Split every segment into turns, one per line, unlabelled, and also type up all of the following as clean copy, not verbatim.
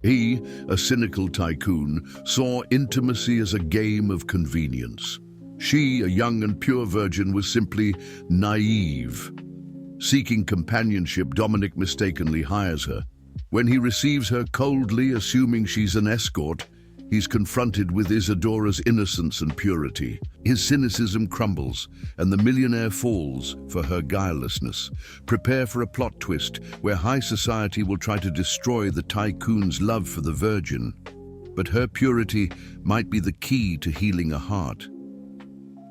He, a cynical tycoon, saw intimacy as a game of convenience. She, a young and pure virgin, was simply naive. Seeking companionship, Dominic mistakenly hires her. When he receives her coldly, assuming she's an escort, he's confronted with Isadora's innocence and purity. His cynicism crumbles, and the millionaire falls for her guilelessness. Prepare for a plot twist where high society will try to destroy the tycoon's love for the virgin. But her purity might be the key to healing a heart.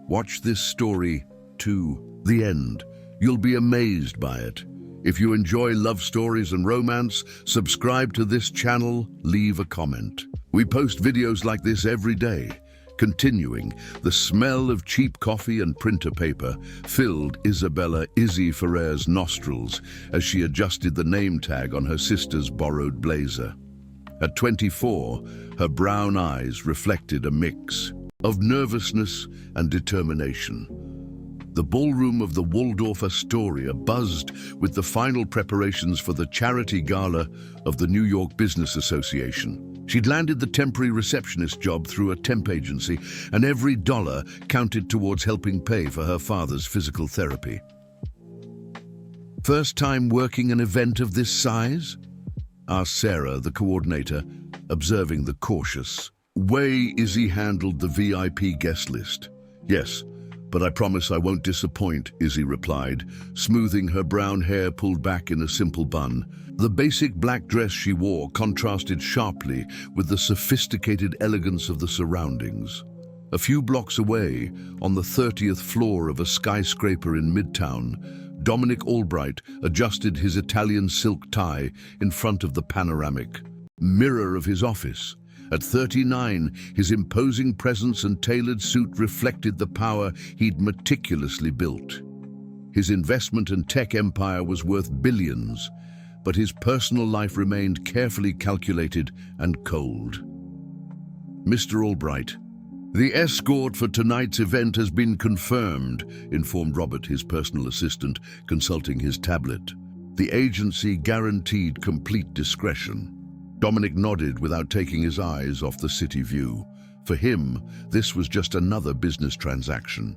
Watch this story to the end. You'll be amazed by it. If you enjoy love stories and romance, subscribe to this channel, leave a comment. We post videos like this every day. Continuing, the smell of cheap coffee and printer paper filled Isabella Izzy Ferrer's nostrils as she adjusted the name tag on her sister's borrowed blazer. At 24, her brown eyes reflected a mix of nervousness and determination. The ballroom of the Waldorf Astoria buzzed with the final preparations for the charity gala of the New York Business Association. She'd landed the temporary receptionist job through a temp agency, and every dollar counted towards helping pay for her father's physical therapy. "First time working an event of this size?" asked Sarah, the coordinator, observing the cautious way Izzy handled the VIP guest list. "Yes, but I promise I won't disappoint," Izzy replied, smoothing her brown hair pulled back in a simple bun. The basic black dress she wore contrasted sharply with the sophisticated elegance of the surroundings. A few blocks away, on the 30th floor of a skyscraper in Midtown, Dominic Albright adjusted his Italian silk tie in front of the panoramic mirror of his office. At 39, his imposing presence and tailored suit reflected the power he'd meticulously built. His investment and tech empire was worth billions, but his personal life remained carefully calculated and cold. "Mr. Albright, the escort for tonight's event has been confirmed," informed Robert, his personal assistant, consulting his tablet. "The agency guaranteed complete discretion." Dominic nodded without taking his eyes off the city view. For him, this was just another business transaction.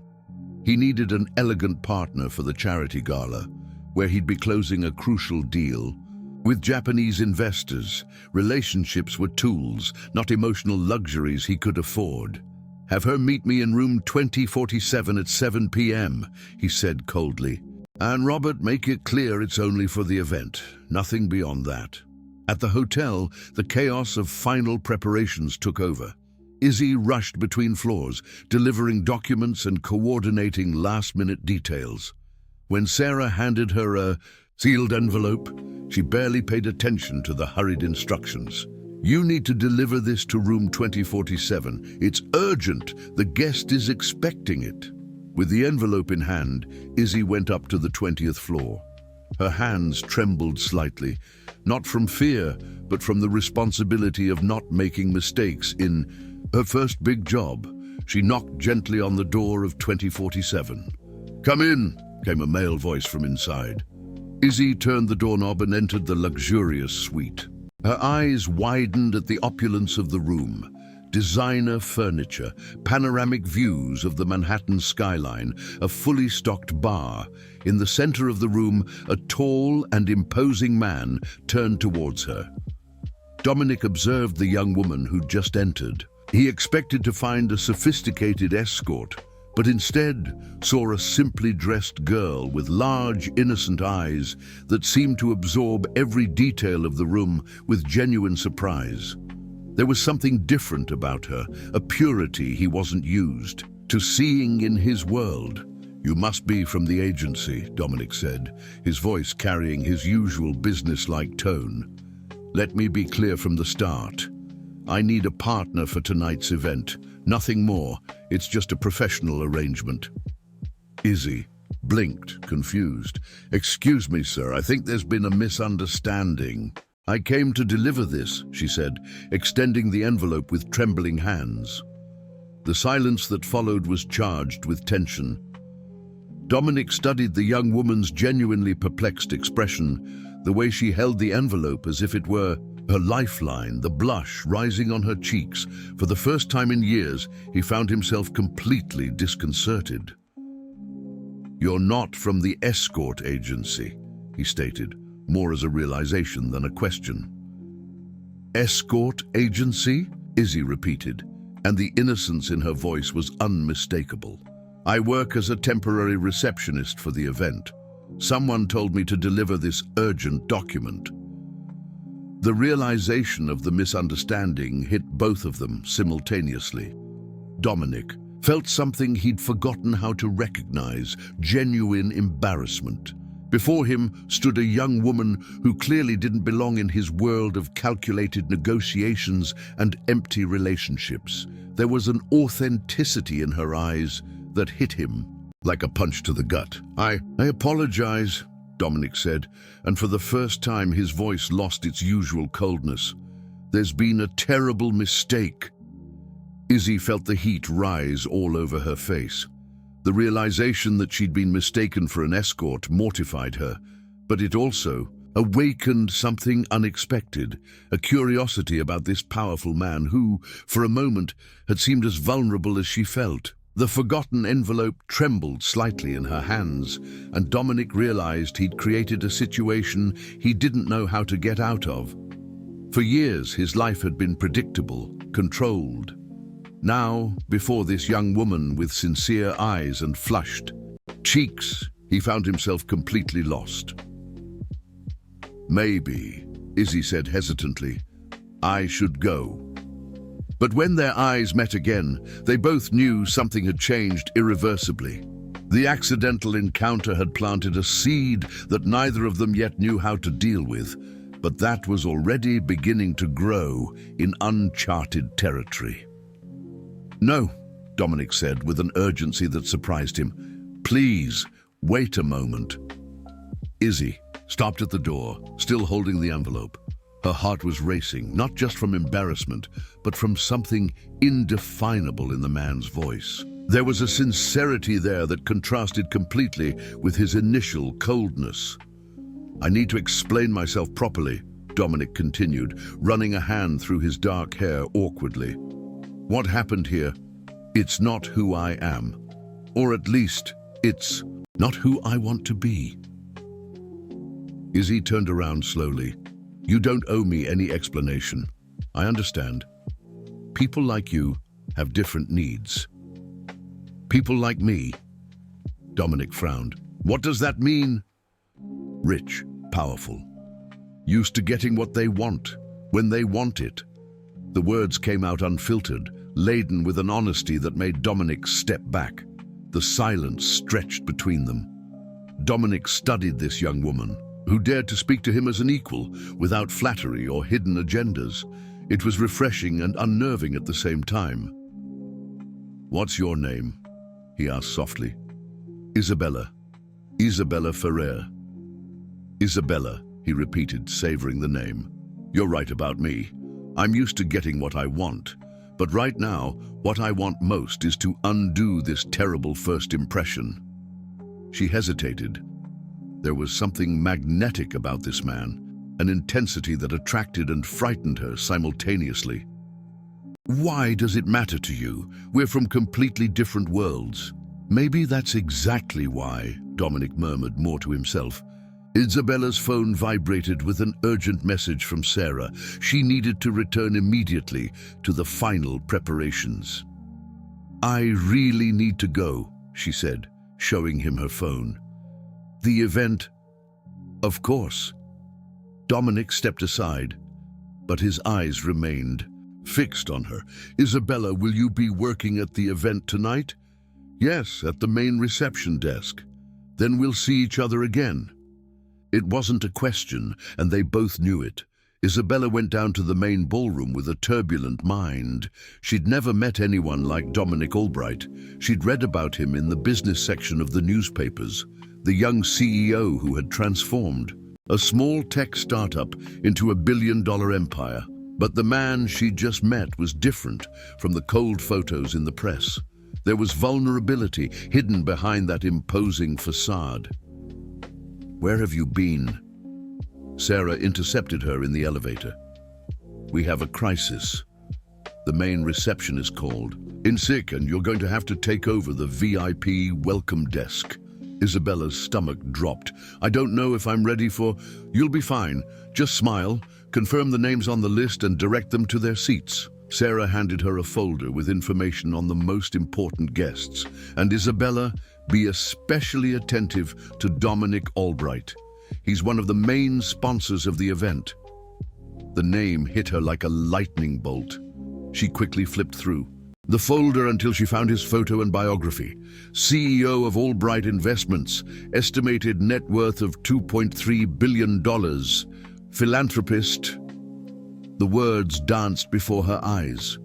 He needed an elegant partner for the charity gala, where he'd be closing a crucial deal. With Japanese investors, relationships were tools, not emotional luxuries he could afford. "Have her meet me in room 2047 at 7 p.m., he said coldly. "And Robert, make it clear it's only for the event, nothing beyond that." At the hotel, the chaos of final preparations took over. Izzy rushed between floors, delivering documents and coordinating last-minute details. When Sarah handed her a sealed envelope, she barely paid attention to the hurried instructions. "You need to deliver this to room 2047. It's urgent. The guest is expecting it." With the envelope in hand, Izzy went up to the 20th floor. Her hands trembled slightly, not from fear, but from the responsibility of not making mistakes in her first big job. She knocked gently on the door of 2047. "Come in," came a male voice from inside. Izzy turned the doorknob and entered the luxurious suite. Her eyes widened at the opulence of the room. Designer furniture, panoramic views of the Manhattan skyline, a fully stocked bar. In the center of the room, a tall and imposing man turned towards her. Dominic observed the young woman who'd just entered. He expected to find a sophisticated escort, but instead saw a simply dressed girl with large, innocent eyes that seemed to absorb every detail of the room with genuine surprise. There was something different about her, a purity he wasn't used to seeing in his world. "You must be from the agency," Dominic said, his voice carrying his usual business-like tone. "Let me be clear from the start. I need a partner for tonight's event. Nothing more. It's just a professional arrangement." Izzy blinked, confused. "Excuse me, sir. I think there's been a misunderstanding." "I came to deliver this," she said, extending the envelope with trembling hands. The silence that followed was charged with tension. Dominic studied the young woman's genuinely perplexed expression, the way she held the envelope as if it were Her lifeline, the blush rising on her cheeks. For the first time in years, he found himself completely disconcerted. "You're not from the escort agency," he stated, more as a realization than a question. "Escort agency?" Izzy repeated, and the innocence in her voice was unmistakable. "I work as a temporary receptionist for the event. Someone told me to deliver this urgent document." The realization of the misunderstanding hit both of them simultaneously. Dominic felt something he'd forgotten how to recognize: genuine embarrassment. Before him stood a young woman who clearly didn't belong in his world of calculated negotiations and empty relationships. There was an authenticity in her eyes that hit him like a punch to the gut. I apologize," Dominic said, and for the first time his voice lost its usual coldness. "There's been a terrible mistake." Izzy felt the heat rise all over her face. The realization that she'd been mistaken for an escort mortified her, but it also awakened something unexpected, a curiosity about this powerful man who, for a moment, had seemed as vulnerable as she felt. The forgotten envelope trembled slightly in her hands, and Dominic realized he'd created a situation he didn't know how to get out of. For years, his life had been predictable, controlled. Now, before this young woman with sincere eyes and flushed cheeks, he found himself completely lost. "Maybe," Izzy said hesitantly, "I should go." But when their eyes met again, they both knew something had changed irreversibly. The accidental encounter had planted a seed that neither of them yet knew how to deal with, but that was already beginning to grow in uncharted territory. "No," Dominic said with an urgency that surprised him. "Please, wait a moment." Izzy stopped at the door, still holding the envelope. Her heart was racing, not just from embarrassment, but from something indefinable in the man's voice. There was a sincerity there that contrasted completely with his initial coldness. "I need to explain myself properly," Dominic continued, running a hand through his dark hair awkwardly. "What happened here? It's not who I am. Or at least, it's not who I want to be." Izzy turned around slowly. "You don't owe me any explanation. I understand. People like you have different needs." "People like me?" Dominic frowned. "What does that mean?" "Rich, powerful, used to getting what they want, when they want it." The words came out unfiltered, laden with an honesty that made Dominic step back. The silence stretched between them. Dominic studied this young woman, who dared to speak to him as an equal, without flattery or hidden agendas. It was refreshing and unnerving at the same time. "What's your name?" he asked softly. "Isabella. Isabella Ferrer." "Isabella," he repeated, savoring the name. "You're right about me. I'm used to getting what I want. But right now, what I want most is to undo this terrible first impression." She hesitated. There was something magnetic about this man, an intensity that attracted and frightened her simultaneously. "Why does it matter to you? We're from completely different worlds." "Maybe that's exactly why," Dominic murmured, more to himself. Isabella's phone vibrated with an urgent message from Sarah. She needed to return immediately to the final preparations. "I really need to go," she said, showing him her phone. "The event?" "Of course." Dominic stepped aside, but his eyes remained fixed on her. "Isabella, will you be working at the event tonight?" "Yes, at the main reception desk." "Then we'll see each other again." It wasn't a question, and they both knew it. Isabella went down to the main ballroom with a turbulent mind. She'd never met anyone like Dominic Albright. She'd read about him in the business section of the newspapers, the young CEO who had transformed a small tech startup into a billion-dollar empire. But the man she'd just met was different from the cold photos in the press. There was vulnerability hidden behind that imposing facade. "Where have you been?" Sarah intercepted her in the elevator. We have a crisis. The main receptionist called. In sick, and you're going to have to take over the VIP welcome desk. Isabella's stomach dropped. I don't know if I'm ready for... You'll be fine. Just smile, confirm the names on the list and direct them to their seats. Sarah handed her a folder with information on the most important guests. And Isabella, be especially attentive to Dominic Albright. He's one of the main sponsors of the event. The name hit her like a lightning bolt. She quickly flipped through the folder until she found his photo and biography. CEO of Albright Investments, estimated net worth of $2.3 billion. Philanthropist. The words danced before her eyes.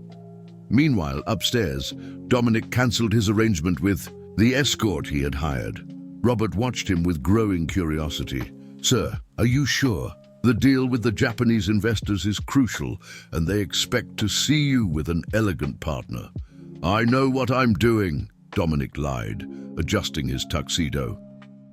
Meanwhile, upstairs, Dominic cancelled his arrangement with the escort he had hired. Robert watched him with growing curiosity. Sir, are you sure? The deal with the Japanese investors is crucial, and they expect to see you with an elegant partner. I know what I'm doing, Dominic lied, adjusting his tuxedo.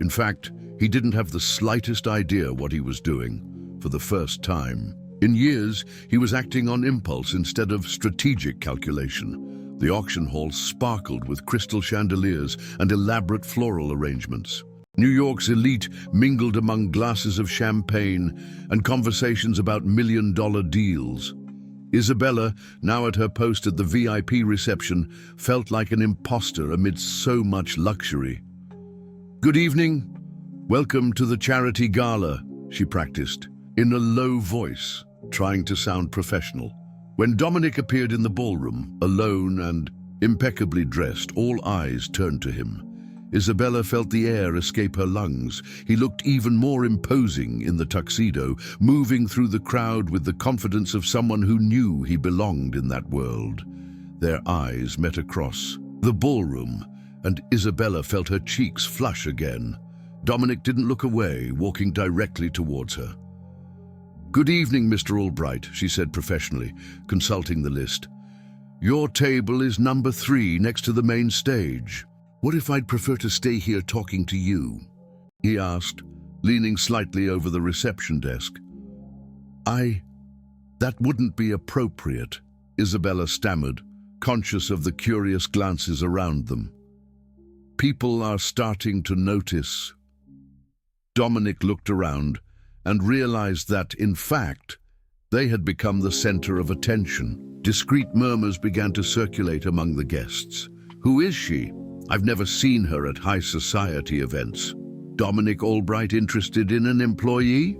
In fact, he didn't have the slightest idea what he was doing. For the first time in years, he was acting on impulse instead of strategic calculation. The auction hall sparkled with crystal chandeliers and elaborate floral arrangements. New York's elite mingled among glasses of champagne and conversations about million-dollar deals. Isabella, now at her post at the VIP reception, felt like an imposter amidst so much luxury. Good evening. Welcome to the charity gala, she practiced, in a low voice, trying to sound professional. When Dominic appeared in the ballroom, alone and impeccably dressed, all eyes turned to him. Isabella felt the air escape her lungs. He looked even more imposing in the tuxedo, moving through the crowd with the confidence of someone who knew he belonged in that world. Their eyes met across the ballroom, and Isabella felt her cheeks flush again. Dominic didn't look away, walking directly towards her. Good evening, Mr. Albright, she said professionally, consulting the list. Your table is number 3 next to the main stage. What if I'd prefer to stay here talking to you? He asked, leaning slightly over the reception desk. That wouldn't be appropriate, Isabella stammered, conscious of the curious glances around them. People are starting to notice. Dominic looked around and realized that, in fact, they had become the center of attention. Discreet murmurs began to circulate among the guests. Who is she? I've never seen her at high society events. Dominic Albright interested in an employee?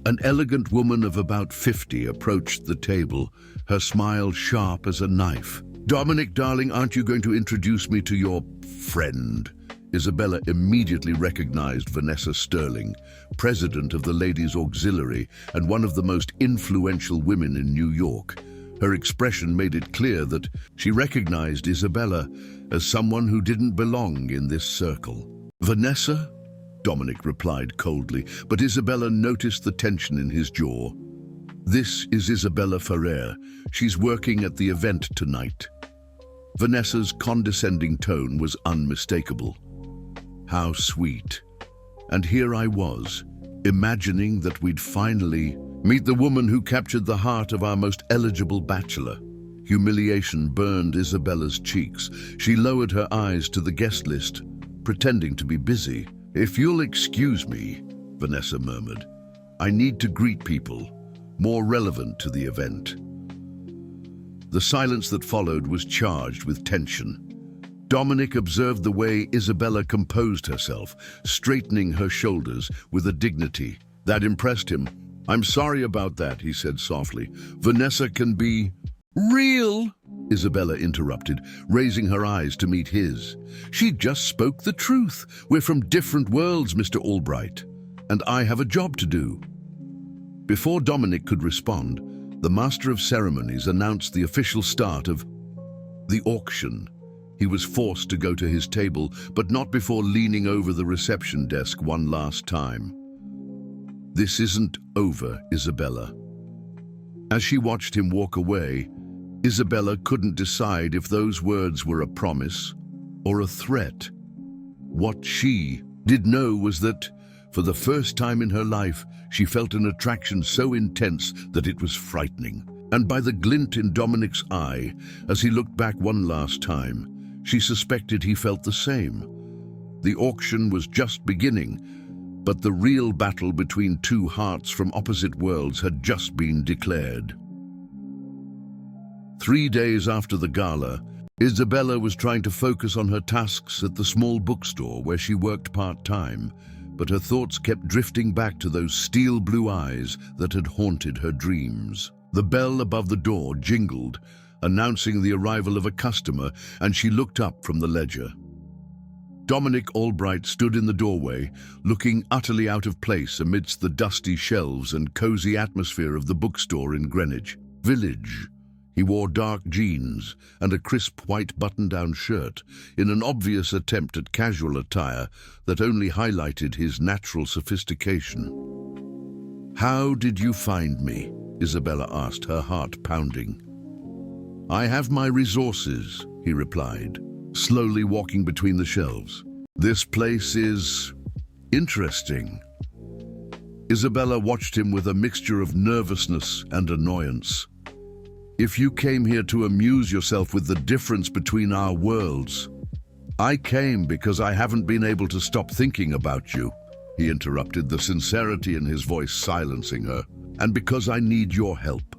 An elegant woman of about 50 approached the table, her smile sharp as a knife. Dominic, darling, aren't you going to introduce me to your friend? Isabella immediately recognized Vanessa Sterling, president of the Ladies' Auxiliary and one of the most influential women in New York. Her expression made it clear that she recognized Isabella as someone who didn't belong in this circle. Vanessa? Dominic replied coldly, but Isabella noticed the tension in his jaw. This is Isabella Ferrer. She's working at the event tonight. Vanessa's condescending tone was unmistakable. How sweet. And here I was, imagining that we'd finally meet the woman who captured the heart of our most eligible bachelor. Humiliation burned Isabella's cheeks. She lowered her eyes to the guest list, pretending to be busy. If you'll excuse me, Vanessa murmured, I need to greet people, more relevant to the event. The silence that followed was charged with tension. Dominic observed the way Isabella composed herself, straightening her shoulders with a dignity that impressed him. I'm sorry about that, he said softly. Vanessa can be real, Isabella interrupted, raising her eyes to meet his. She just spoke the truth. We're from different worlds, Mr. Albright, and I have a job to do. Before Dominic could respond, the Master of Ceremonies announced the official start of the auction. He was forced to go to his table, but not before leaning over the reception desk one last time. This isn't over, Isabella. As she watched him walk away, Isabella couldn't decide if those words were a promise or a threat. What she did know was that For the first time in her life, she felt an attraction so intense that it was frightening. And by the glint in Dominic's eye, as he looked back one last time, she suspected he felt the same. The auction was just beginning, but the real battle between two hearts from opposite worlds had just been declared. 3 days after the gala, Isabella was trying to focus on her tasks at the small bookstore where she worked part-time, but her thoughts kept drifting back to those steel blue eyes that had haunted her dreams. The bell above the door jingled, announcing the arrival of a customer, and she looked up from the ledger. Dominic Albright stood in the doorway, looking utterly out of place amidst the dusty shelves and cozy atmosphere of the bookstore in Greenwich Village. He wore dark jeans and a crisp white button-down shirt in an obvious attempt at casual attire that only highlighted his natural sophistication. "How did you find me?" Isabella asked, her heart pounding. "I have my resources," he replied, slowly walking between the shelves. "This place is interesting." Isabella watched him with a mixture of nervousness and annoyance. "If you came here to amuse yourself with the difference between our worlds..." "I came because I haven't been able to stop thinking about you," he interrupted, the sincerity in his voice silencing her. "And because I need your help."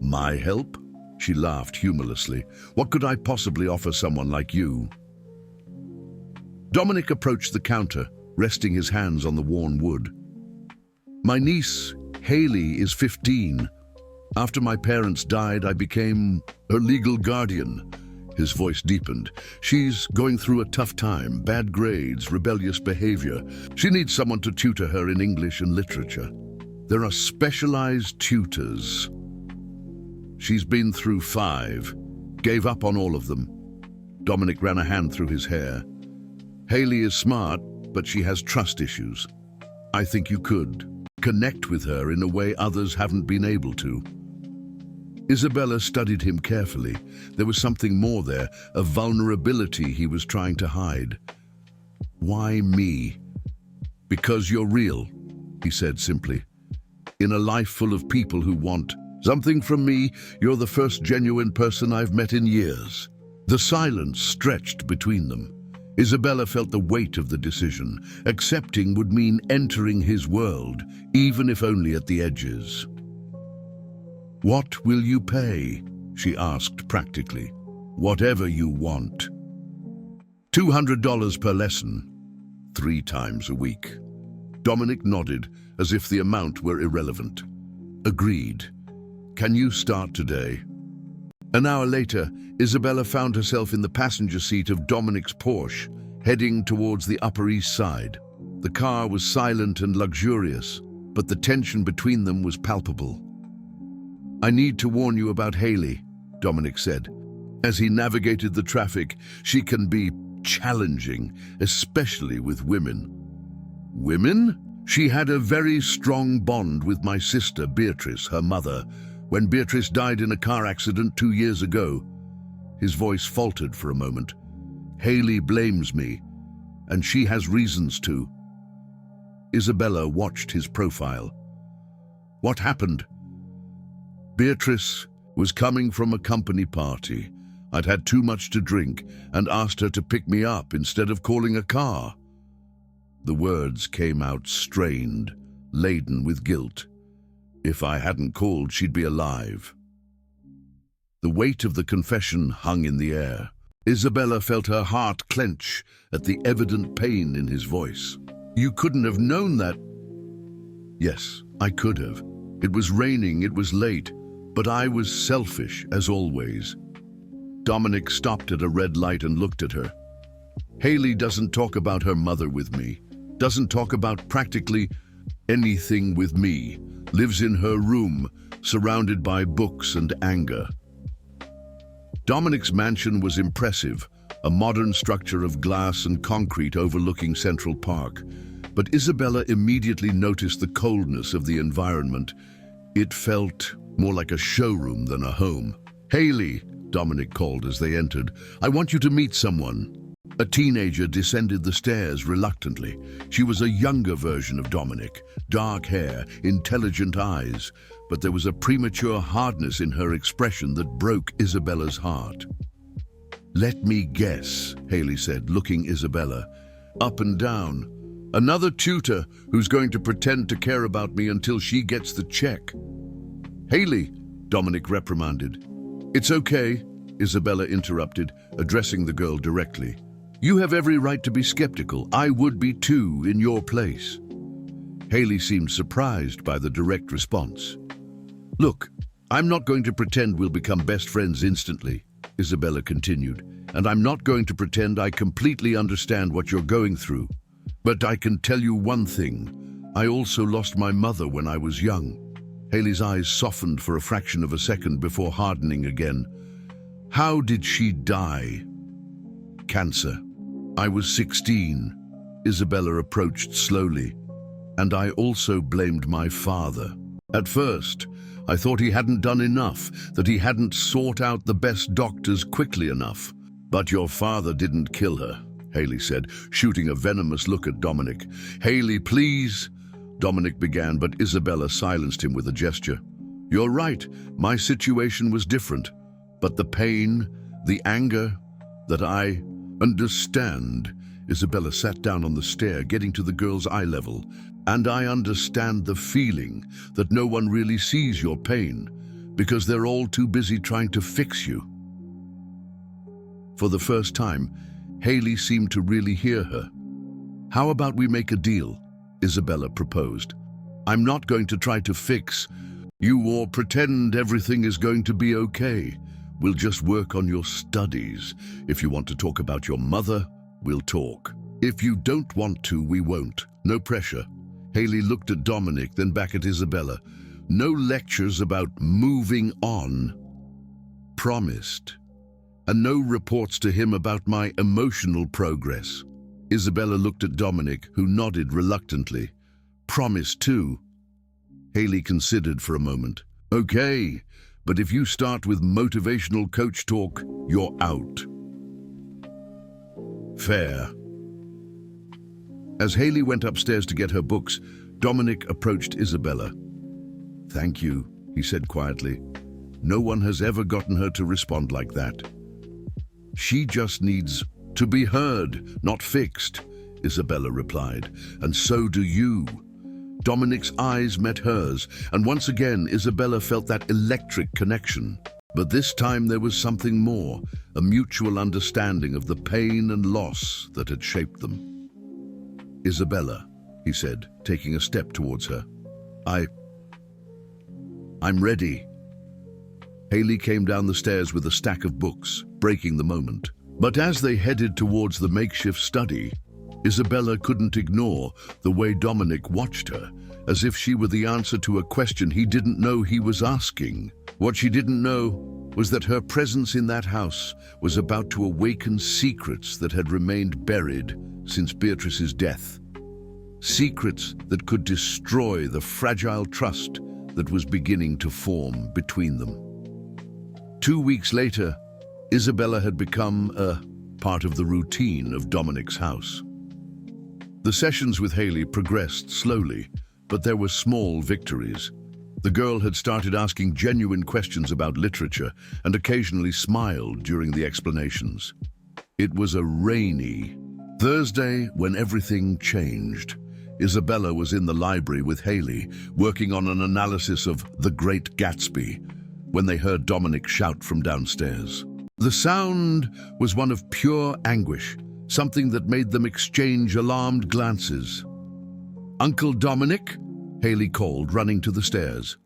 "My help?" She laughed humorlessly. "What could I possibly offer someone like you?" Dominic approached the counter, resting his hands on the worn wood. "My niece, Haley, is 15. After my parents died, I became her legal guardian." His voice deepened. "She's going through a tough time, bad grades, rebellious behavior. She needs someone to tutor her in English and literature. There are specialized tutors. She's been through 5, gave up on all of them." Dominic ran a hand through his hair. "Haley is smart, but she has trust issues. I think you could connect with her in a way others haven't been able to." Isabella studied him carefully. There was something more there, a vulnerability he was trying to hide. "Why me?" "Because you're real," he said simply. "In a life full of people who want something from me, you're the first genuine person I've met in years." The silence stretched between them. Isabella felt the weight of the decision. Accepting would mean entering his world, even if only at the edges. "What will you pay?" she asked practically. "Whatever you want." $200 per lesson, 3 times a week. Dominic nodded, as if the amount were irrelevant. "Agreed. Can you start today?" An hour later, Isabella found herself in the passenger seat of Dominic's Porsche, heading towards the Upper East Side. The car was silent and luxurious, but the tension between them was palpable. "I need to warn you about Haley," Dominic said. As he navigated the traffic, "She can be challenging, especially with women." "Women?" "She had a very strong bond with my sister, Beatrice, her mother, when Beatrice died in a car accident 2 years ago." His voice faltered for a moment. "Haley blames me, and she has reasons to." Isabella watched his profile. "What happened?" "Beatrice was coming from a company party. I'd had too much to drink and asked her to pick me up instead of calling a car." The words came out strained, laden with guilt. "If I hadn't called, she'd be alive." The weight of the confession hung in the air. Isabella felt her heart clench at the evident pain in his voice. "You couldn't have known that." "Yes, I could have. It was raining, it was late, but I was selfish, as always." Dominic stopped at a red light and looked at her. "Haley doesn't talk about her mother with me, doesn't talk about practically anything with me, lives in her room, surrounded by books and anger." Dominic's mansion was impressive, a modern structure of glass and concrete overlooking Central Park. But Isabella immediately noticed the coldness of the environment. It felt more like a showroom than a home. "Haley," Dominic called as they entered, "I want you to meet someone." A teenager descended the stairs reluctantly. She was a younger version of Dominic, dark hair, intelligent eyes, but there was a premature hardness in her expression that broke Isabella's heart. "Let me guess," Haley said, looking Isabella up and down. "Another tutor who's going to pretend to care about me until she gets the check." "Haley," Dominic reprimanded. "It's okay," Isabella interrupted, addressing the girl directly. "You have every right to be skeptical. I would be too in your place." Haley seemed surprised by the direct response. "Look, I'm not going to pretend we'll become best friends instantly," Isabella continued, "and I'm not going to pretend I completely understand what you're going through. But I can tell you one thing. I also lost my mother when I was young." Haley's eyes softened for a fraction of a second before hardening again. "How did she die?" "Cancer. I was 16. Isabella approached slowly. "And I also blamed my father. At first, I thought he hadn't done enough, that he hadn't sought out the best doctors quickly enough. But your father didn't kill her," Haley said, shooting a venomous look at Dominic. "Haley, please," Dominic began, but Isabella silenced him with a gesture. "You're right, my situation was different. But the pain, the anger, that I understand." Isabella sat down on the stair, getting to the girl's eye level. "And I understand the feeling that no one really sees your pain, because they're all too busy trying to fix you." For the first time, Haley seemed to really hear her. "How about we make a deal?" Isabella proposed. "I'm not going to try to fix you or pretend everything is going to be okay. We'll just work on your studies. If you want to talk about your mother, we'll talk. If you don't want to, we won't. No pressure." Haley looked at Dominic, then back at Isabella. "No lectures about moving on. Promised. And no reports to him about my emotional progress." Isabella looked at Dominic, who nodded reluctantly. "Promised too." Haley considered for a moment. "Okay, but if you start with motivational coach talk, you're out." "Fair." As Haley went upstairs to get her books, Dominic approached Isabella. "Thank you," he said quietly. "No one has ever gotten her to respond like that. She just needs to be heard, not fixed," Isabella replied. "And so do you." Dominic's eyes met hers, and once again Isabella felt that electric connection. But this time there was something more, a mutual understanding of the pain and loss that had shaped them. "Isabella," he said, taking a step towards her. I'm ready." Haley came down the stairs with a stack of books, breaking the moment. But as they headed towards the makeshift study, Isabella couldn't ignore the way Dominic watched her, as if she were the answer to a question he didn't know he was asking. What she didn't know was that her presence in that house was about to awaken secrets that had remained buried since Beatrice's death. Secrets that could destroy the fragile trust that was beginning to form between them. 2 weeks later, Isabella had become a part of the routine of Dominic's house. The sessions with Haley progressed slowly, but there were small victories. The girl had started asking genuine questions about literature and occasionally smiled during the explanations. It was a rainy Thursday when everything changed. Isabella was in the library with Haley, working on an analysis of The Great Gatsby, when they heard Dominic shout from downstairs. The sound was one of pure anguish, something that made them exchange alarmed glances. "Uncle Dominic?" Haley called, running to the stairs.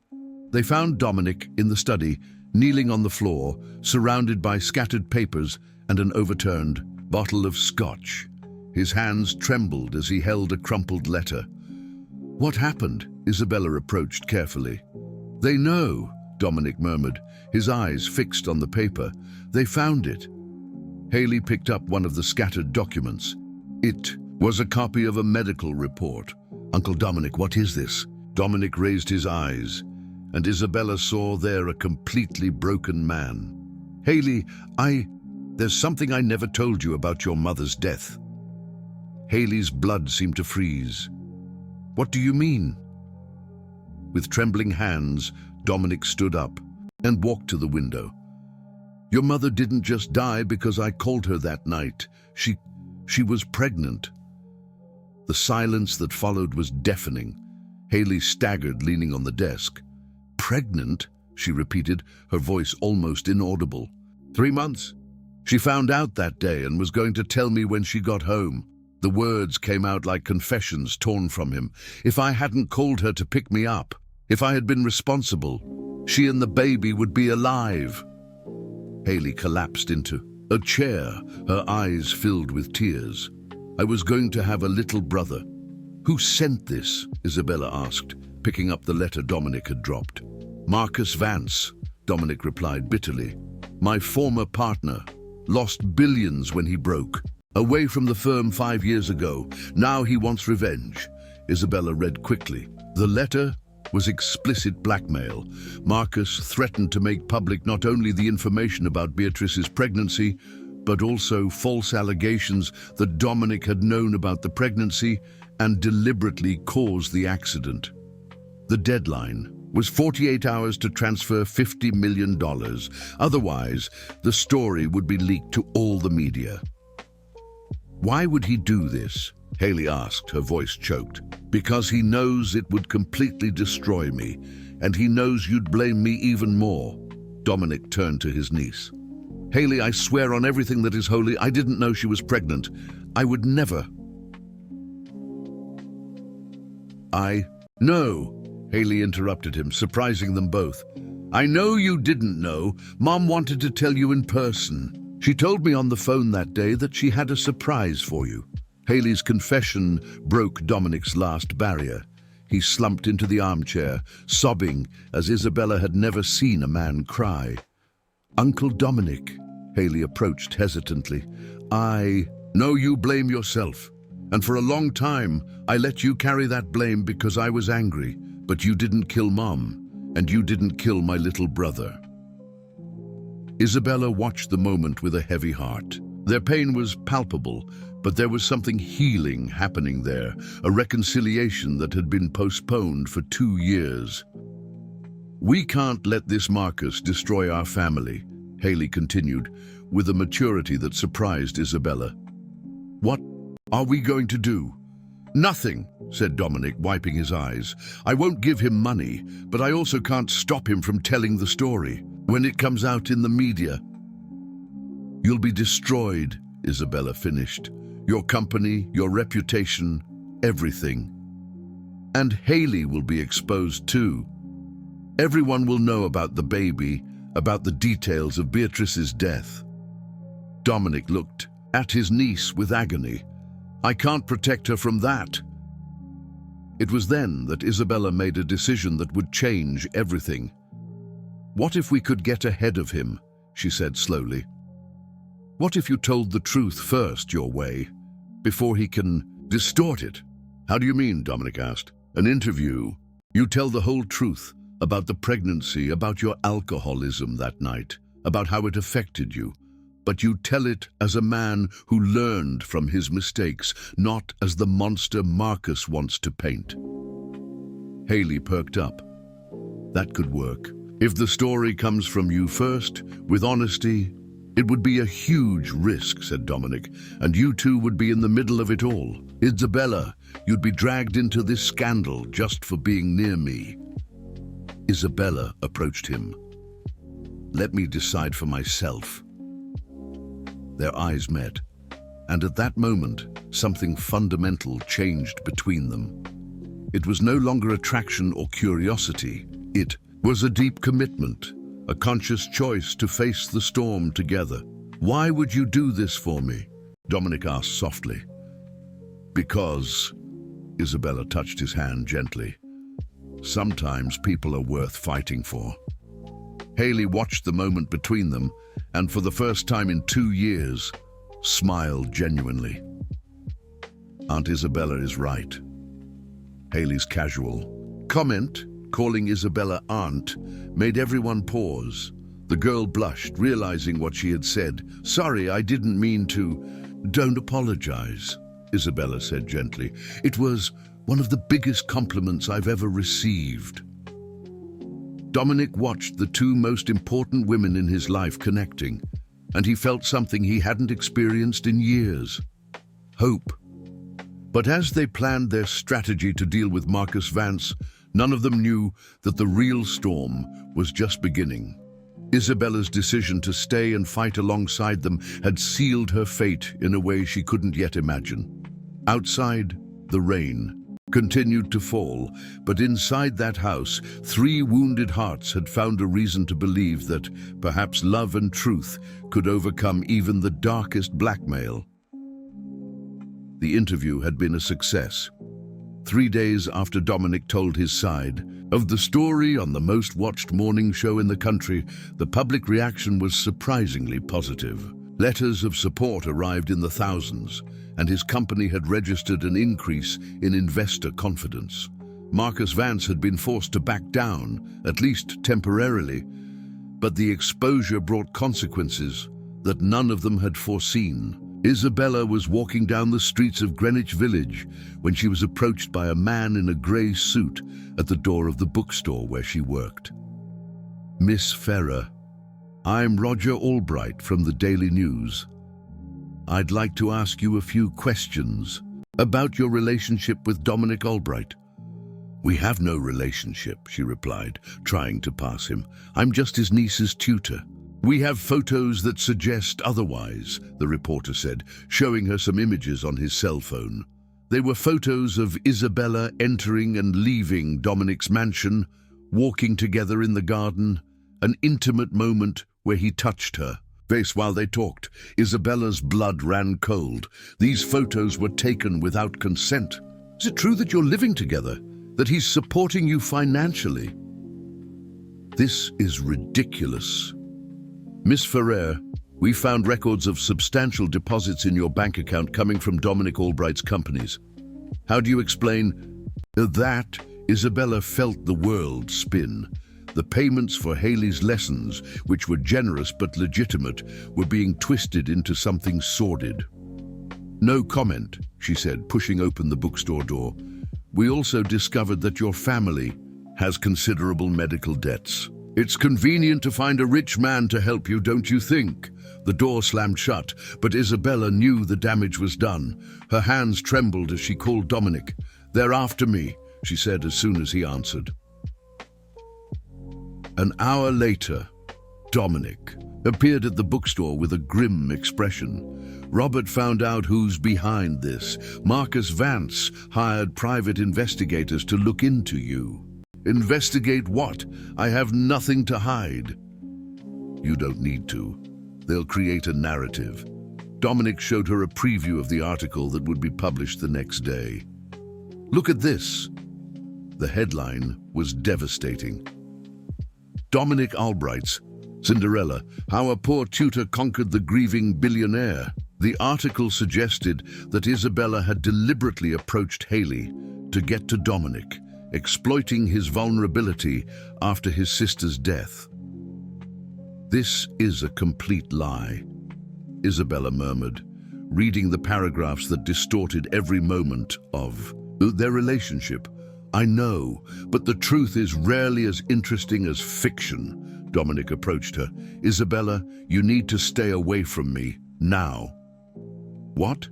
They found Dominic in the study, kneeling on the floor, surrounded by scattered papers and an overturned bottle of scotch. His hands trembled as he held a crumpled letter. "What happened?" Isabella approached carefully. "They know," Dominic murmured, his eyes fixed on the paper. "They found it." Haley picked up one of the scattered documents. It was a copy of a medical report. "Uncle Dominic, what is this?" Dominic raised his eyes, and Isabella saw there a completely broken man. "Haley, There's something I never told you about your mother's death. Haley's blood seemed to freeze. What do you mean? With trembling hands, Dominic stood up and walked to the window. Your mother didn't just die because I called her that night. She was pregnant. The silence that followed was deafening. Haley staggered, leaning on the desk. Pregnant? She repeated, her voice almost inaudible. 3 months. She found out that day and was going to tell me when she got home. The words came out like confessions torn from him. If I hadn't called her to pick me up, if I had been responsible, she and the baby would be alive. Haley collapsed into a chair, her eyes filled with tears. I was going to have a little brother. Who sent this? Isabella asked, picking up the letter Dominic had dropped. Marcus Vance, Dominic replied bitterly. My former partner. Lost billions when he broke. Away from the firm 5 years ago. Now he wants revenge. Isabella read quickly. The letter was explicit blackmail. Marcus threatened to make public not only the information about Beatrice's pregnancy, but also false allegations that Dominic had known about the pregnancy and deliberately caused the accident. The deadline was 48 hours to transfer $50 million. Otherwise, the story would be leaked to all the media. Why would he do this? Haley asked, her voice choked. Because he knows it would completely destroy me, and he knows you'd blame me even more. Dominic turned to his niece. Haley, I swear on everything that is holy, I didn't know she was pregnant. I would never. No, Haley interrupted him, surprising them both. I know you didn't know. Mom wanted to tell you in person. She told me on the phone that day that she had a surprise for you. Haley's confession broke Dominic's last barrier. He slumped into the armchair, sobbing as Isabella had never seen a man cry. Uncle Dominic, Haley approached hesitantly. I know you blame yourself, and for a long time I let you carry that blame because I was angry, but you didn't kill Mom, and you didn't kill my little brother. Isabella watched the moment with a heavy heart. Their pain was palpable, but there was something healing happening there, a reconciliation that had been postponed for 2 years. We can't let this Marcus destroy our family, Haley continued, with a maturity that surprised Isabella. What are we going to do? Nothing, said Dominic, wiping his eyes. I won't give him money, but I also can't stop him from telling the story. When it comes out in the media, you'll be destroyed, Isabella finished. Your company, your reputation, everything. And Haley will be exposed too. Everyone will know about the baby, about the details of Beatrice's death. Dominic looked at his niece with agony. I can't protect her from that. It was then that Isabella made a decision that would change everything. What if we could get ahead of him, she said slowly. What if you told the truth first your way, before he can distort it? How do you mean, Dominic asked. An interview. You tell the whole truth about the pregnancy, about your alcoholism that night, about how it affected you. But you tell it as a man who learned from his mistakes, not as the monster Marcus wants to paint. Haley perked up. That could work. If the story comes from you first, with honesty, it would be a huge risk, said Dominic, and you two would be in the middle of it all. Isabella, you'd be dragged into this scandal just for being near me. Isabella approached him. Let me decide for myself. Their eyes met, and at that moment, something fundamental changed between them. It was no longer attraction or curiosity. It was a deep commitment, a conscious choice to face the storm together. Why would you do this for me? Dominic asked softly. Because, Isabella touched his hand gently. Sometimes people are worth fighting for. Haley watched the moment between them, and for the first time in 2 years, smiled genuinely. Aunt Isabella is right. Haley's casual comment, calling Isabella aunt, made everyone pause. The girl blushed, realizing what she had said. "Sorry, I didn't mean to." "Don't apologize," Isabella said gently. "It was one of the biggest compliments I've ever received." Dominic watched the two most important women in his life connecting, and he felt something he hadn't experienced in years: hope. But as they planned their strategy to deal with Marcus Vance, none of them knew that the real storm was just beginning. Isabella's decision to stay and fight alongside them had sealed her fate in a way she couldn't yet imagine. Outside, the rain continued to fall, but inside that house, three wounded hearts had found a reason to believe that perhaps love and truth could overcome even the darkest blackmail. The interview had been a success. 3 days after Dominic told his side of the story on the most watched morning show in the country, the public reaction was surprisingly positive. Letters of support arrived in the thousands, and his company had registered an increase in investor confidence. Marcus Vance had been forced to back down, at least temporarily, but the exposure brought consequences that none of them had foreseen. Isabella was walking down the streets of Greenwich Village when she was approached by a man in a grey suit at the door of the bookstore where she worked. "Miss Ferrer, I'm Roger Albright from the Daily News. I'd like to ask you a few questions about your relationship with Dominic Albright." "We have no relationship," she replied, trying to pass him. "I'm just his niece's tutor." "We have photos that suggest otherwise," the reporter said, showing her some images on his cell phone. They were photos of Isabella entering and leaving Dominic's mansion, walking together in the garden, an intimate moment where he touched her face while they talked. Isabella's blood ran cold. These photos were taken without consent. "Is it true that you're living together? That he's supporting you financially?" "This is ridiculous. Miss Ferrer, we found records of substantial deposits in your bank account coming from Dominic Albright's companies. How do you explain that?" Isabella felt the world spin. The payments for Haley's lessons, which were generous but legitimate, were being twisted into something sordid. "No comment," she said, pushing open the bookstore door. "We also discovered that your family has considerable medical debts. It's convenient to find a rich man to help you, don't you think?" The door slammed shut, but Isabella knew the damage was done. Her hands trembled as she called Dominic. "They're after me," she said as soon as he answered. An hour later, Dominic appeared at the bookstore with a grim expression. "Robert found out who's behind this. Marcus Vance hired private investigators to look into you." "Investigate what? I have nothing to hide." "You don't need to. They'll create a narrative." Dominic showed her a preview of the article that would be published the next day. "Look at this." The headline was devastating. "Dominic Albright's Cinderella, How a Poor Tutor Conquered the Grieving Billionaire." The article suggested that Isabella had deliberately approached Haley to get to Dominic, exploiting his vulnerability after his sister's death. "This is a complete lie," Isabella murmured, reading the paragraphs that distorted every moment of their relationship. "I know, but the truth is rarely as interesting as fiction." Dominic approached her. "Isabella, you need to stay away from me, now." "What?"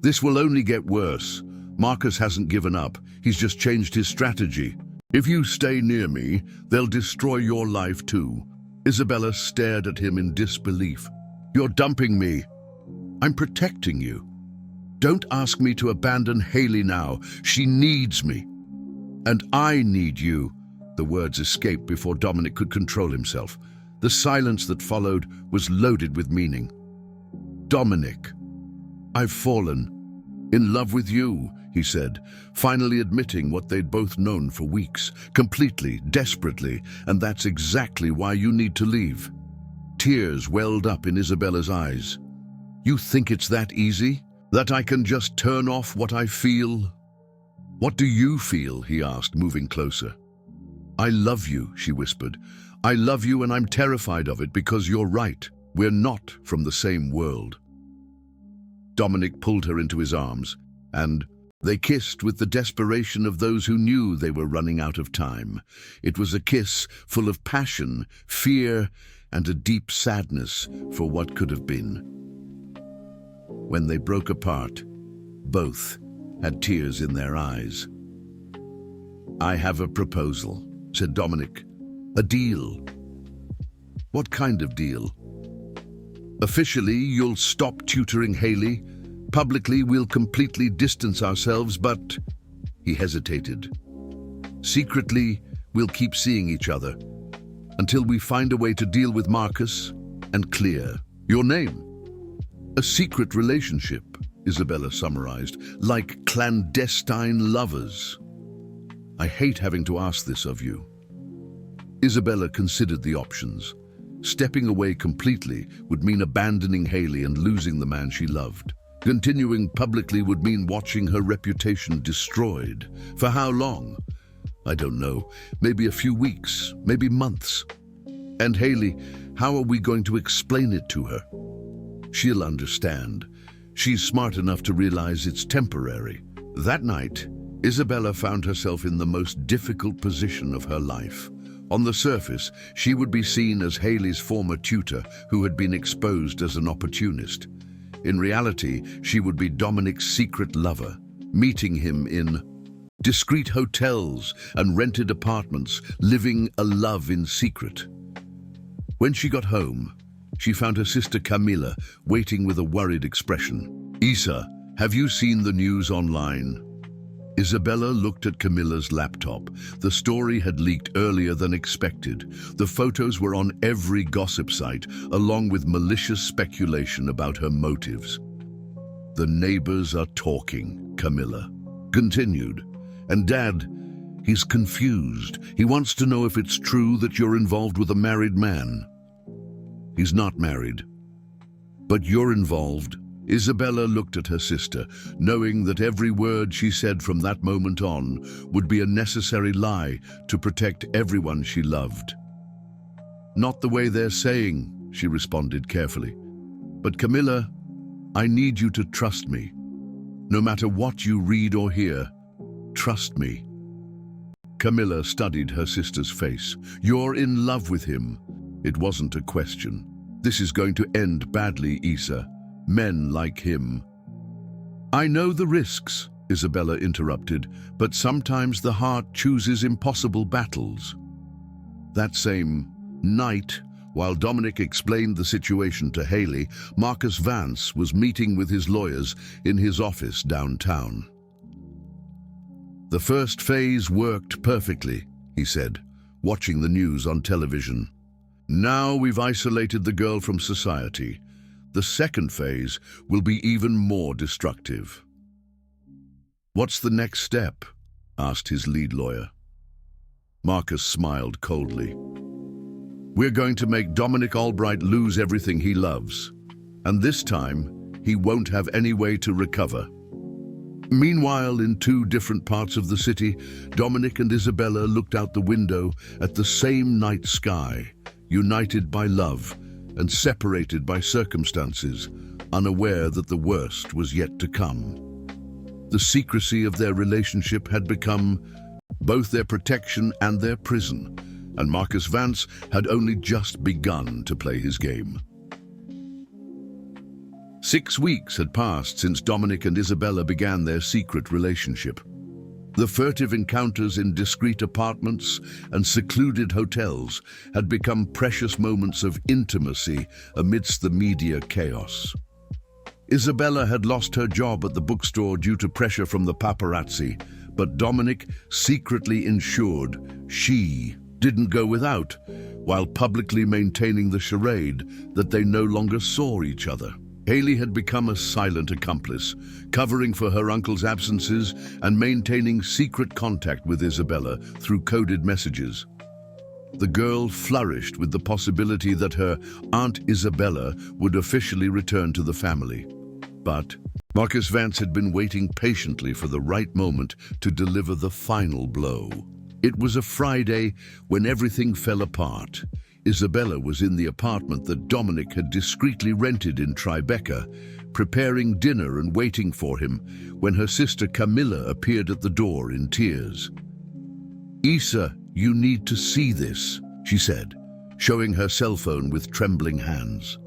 "This will only get worse. Marcus hasn't given up. He's just changed his strategy. If you stay near me, they'll destroy your life too." Isabella stared at him in disbelief. "You're dumping me." "I'm protecting you. Don't ask me to abandon Haley now. She needs me. And I need you." The words escaped before Dominic could control himself. The silence that followed was loaded with meaning. "Dominic, I've fallen in love with you," he said, finally admitting what they'd both known for weeks, completely, desperately, "and that's exactly why you need to leave." Tears welled up in Isabella's eyes. "You think it's that easy? That I can just turn off what I feel?" "What do you feel?" he asked, moving closer. "I love you," she whispered. I love you and I'm terrified of it because you're right. We're not from the same world." Dominic pulled her into his arms, and they kissed with the desperation of those who knew they were running out of time. It was a kiss full of passion, fear, and a deep sadness for what could have been. When they broke apart, both had tears in their eyes. "I have a proposal," said Dominic. "A deal." "What kind of deal?" "Officially, you'll stop tutoring Haley. Publicly, we'll completely distance ourselves, but..." He hesitated. "Secretly, we'll keep seeing each other until we find a way to deal with Marcus and clear your name." "A secret relationship," Isabella summarized, "like clandestine lovers." "I hate having to ask this of you." Isabella considered the options. Stepping away completely would mean abandoning Haley and losing the man she loved. Continuing publicly would mean watching her reputation destroyed. For how long? I don't know. Maybe a few weeks, maybe months. And Haley, how are we going to explain it to her? She'll understand. She's smart enough to realize it's temporary. That night, Isabella found herself in the most difficult position of her life. On the surface, she would be seen as Haley's former tutor who had been exposed as an opportunist. In reality, she would be Dominic's secret lover, meeting him in discreet hotels and rented apartments, living a love in secret. When she got home, she found her sister Camila waiting with a worried expression. "Isa, have you seen the news online?" Isabella looked at Camilla's laptop. The story had leaked earlier than expected. The photos were on every gossip site, along with malicious speculation about her motives. "The neighbors are talking," Camilla continued. "And Dad, he's confused. He wants to know if it's true that you're involved with a married man." "He's not married. But you're involved." Isabella looked at her sister, knowing that every word she said from that moment on would be a necessary lie to protect everyone she loved. "Not the way they're saying," she responded carefully. "But Camilla, I need you to trust me. No matter what you read or hear, trust me." Camilla studied her sister's face. "You're in love with him." It wasn't a question. "This is going to end badly, Isa. Men like him." "I know the risks," Isabella interrupted, "but sometimes the heart chooses impossible battles." That same night, while Dominic explained the situation to Haley, Marcus Vance was meeting with his lawyers in his office downtown. "The first phase worked perfectly," he said, watching the news on television. "Now we've isolated the girl from society. The second phase will be even more destructive." "What's the next step?" asked his lead lawyer. Marcus smiled coldly. "We're going to make Dominic Albright lose everything he loves, and this time he won't have any way to recover." Meanwhile, in two different parts of the city, Dominic and Isabella looked out the window at the same night sky, united by love and separated by circumstances, unaware that the worst was yet to come. The secrecy of their relationship had become both their protection and their prison, and Marcus Vance had only just begun to play his game. 6 weeks had passed since Dominic and Isabella began their secret relationship. The furtive encounters in discreet apartments and secluded hotels had become precious moments of intimacy amidst the media chaos. Isabella had lost her job at the bookstore due to pressure from the paparazzi, but Dominic secretly ensured she didn't go without, while publicly maintaining the charade that they no longer saw each other. Haley had become a silent accomplice, covering for her uncle's absences and maintaining secret contact with Isabella through coded messages. The girl flourished with the possibility that her Aunt Isabella would officially return to the family. But Marcus Vance had been waiting patiently for the right moment to deliver the final blow. It was a Friday when everything fell apart. Isabella was in the apartment that Dominic had discreetly rented in Tribeca, preparing dinner and waiting for him, when her sister Camilla appeared at the door in tears. "Isa, you need to see this," she said, showing her cell phone with trembling hands.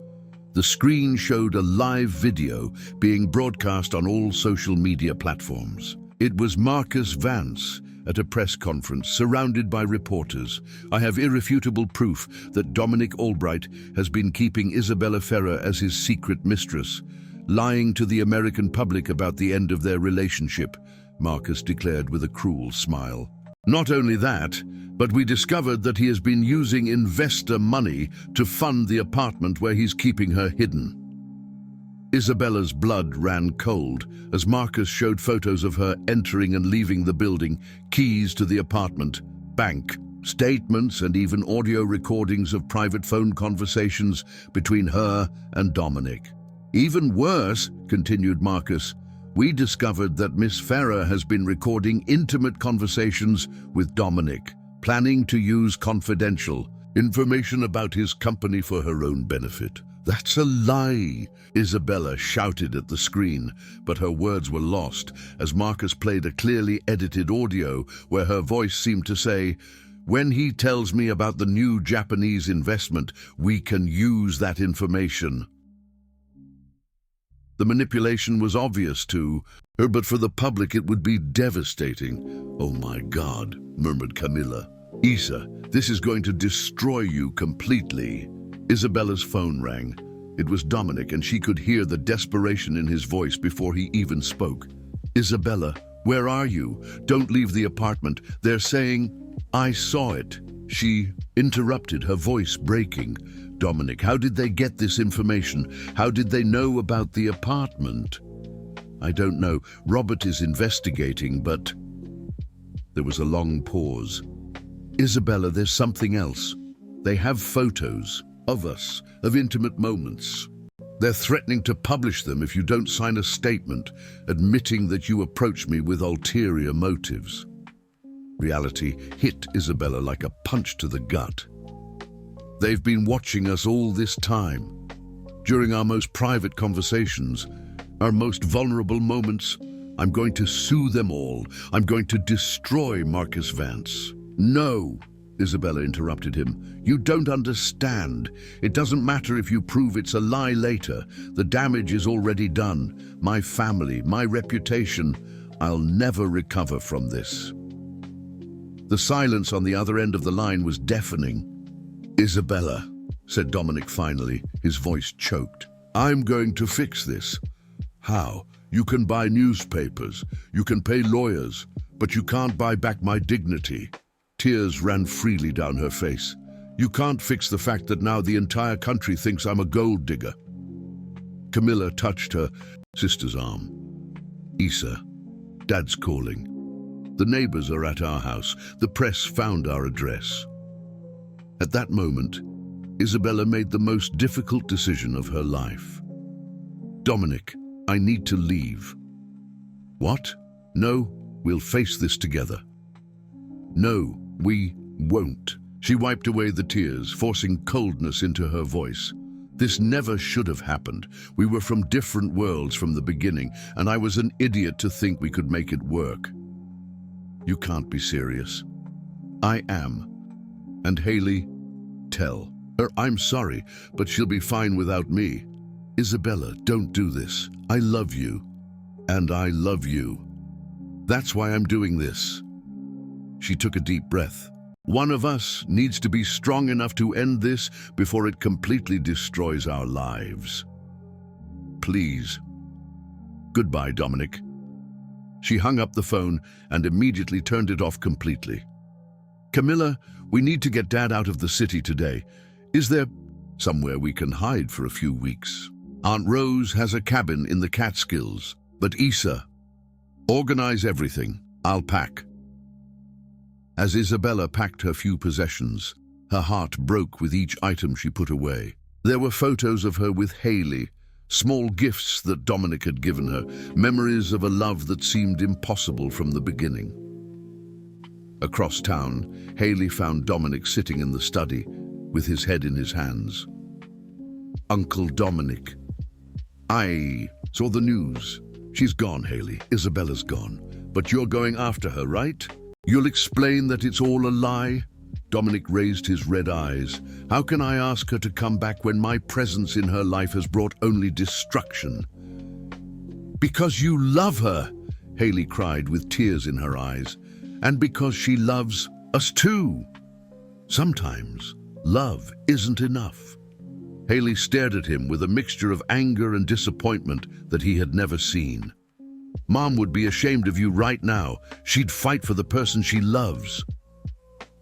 The screen showed a live video being broadcast on all social media platforms. It was Marcus Vance at a press conference surrounded by reporters. "I have irrefutable proof that Dominic Albright has been keeping Isabella Ferrer as his secret mistress, lying to the American public about the end of their relationship," Marcus declared with a cruel smile. "Not only that, but we discovered that he has been using investor money to fund the apartment where he's keeping her hidden." Isabella's blood ran cold as Marcus showed photos of her entering and leaving the building, keys to the apartment, bank, statements, and even audio recordings of private phone conversations between her and Dominic. "Even worse," continued Marcus, "we discovered that Miss Ferrer has been recording intimate conversations with Dominic, planning to use confidential information about his company for her own benefit." "That's a lie," Isabella shouted at the screen, but her words were lost as Marcus played a clearly edited audio where her voice seemed to say, "When he tells me about the new Japanese investment, we can use that information." The manipulation was obvious to her, but for the public it would be devastating. "Oh my God," murmured Camilla. "Isa, this is going to destroy you completely." Isabella's phone rang. It was Dominic, and she could hear the desperation in his voice before he even spoke. "Isabella, where are you? Don't leave the apartment. They're saying—" "I saw it," she interrupted, her voice breaking. "Dominic, how did they get this information? How did they know about the apartment?" "I don't know. Robert is investigating, but—" There was a long pause. "Isabella, there's something else. They have photos of us, of intimate moments. They're threatening to publish them if you don't sign a statement admitting that you approached me with ulterior motives." Reality hit Isabella like a punch to the gut. "They've been watching us all this time. During our most private conversations, our most vulnerable moments. I'm going to sue them all. I'm going to destroy Marcus Vance." "No," Isabella interrupted him. "You don't understand. It doesn't matter if you prove it's a lie later. The damage is already done. My family, my reputation. I'll never recover from this." The silence on the other end of the line was deafening. "Isabella," said Dominic finally, his voice choked, "I'm going to fix this." "How? You can buy newspapers, you can pay lawyers, but you can't buy back my dignity." Tears ran freely down her face. "You can't fix the fact that now the entire country thinks I'm a gold digger." Camilla touched her sister's arm. "Isa, Dad's calling. The neighbors are at our house. The press found our address." At that moment, Isabella made the most difficult decision of her life. "Dominic, I need to leave." "What? No, we'll face this together." "No, we won't." She wiped away the tears, forcing coldness into her voice. "This never should have happened. We were from different worlds from the beginning, and I was an idiot to think we could make it work." "You can't be serious." "I am. And Haley, tell her I'm sorry, but she'll be fine without me." "Isabella, don't do this. I love you. And I love you. That's why I'm doing this." She took a deep breath. "One of us needs to be strong enough to end this before it completely destroys our lives. Please. Goodbye, Dominic." She hung up the phone and immediately turned it off completely. "Camilla, we need to get Dad out of the city today. Is there somewhere we can hide for a few weeks? Aunt Rose has a cabin in the Catskills. But Isa, organize everything. I'll pack." As Isabella packed her few possessions, her heart broke with each item she put away. There were photos of her with Haley, small gifts that Dominic had given her, memories of a love that seemed impossible from the beginning. Across town, Haley found Dominic sitting in the study with his head in his hands. Uncle Dominic. I saw the news. She's gone, Haley. Isabella's gone. But you're going after her, right? You'll explain that it's all a lie? Dominic raised his red eyes. How can I ask her to come back when my presence in her life has brought only destruction? Because you love her, Haley cried with tears in her eyes. And because she loves us too. Sometimes love isn't enough. Haley stared at him with a mixture of anger and disappointment that he had never seen. Mom would be ashamed of you right now. She'd fight for the person she loves.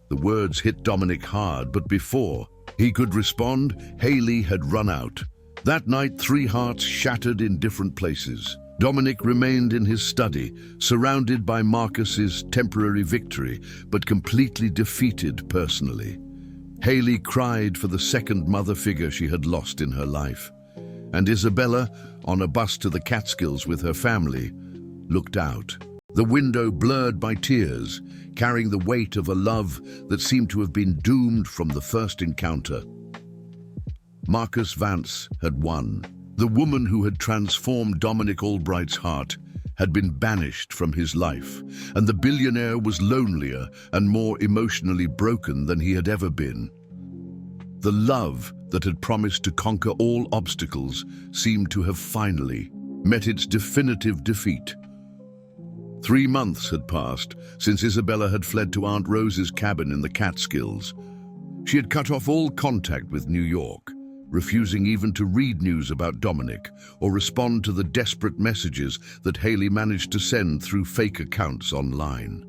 The words hit Dominic hard, but before he could respond, Haley had run out. That night, 3 hearts shattered in different places. Dominic remained in his study, surrounded by Marcus's temporary victory, but completely defeated personally. Haley cried for the second mother figure she had lost in her life. And Isabella, on a bus to the Catskills with her family, looked out. The window blurred by tears, carrying the weight of a love that seemed to have been doomed from the first encounter. Marcus Vance had won. The woman who had transformed Dominic Albright's heart had been banished from his life, and the billionaire was lonelier and more emotionally broken than he had ever been. The love that had promised to conquer all obstacles seemed to have finally met its definitive defeat. 3 months had passed since Isabella had fled to Aunt Rose's cabin in the Catskills. She had cut off all contact with New York, refusing even to read news about Dominic or respond to the desperate messages that Haley managed to send through fake accounts online.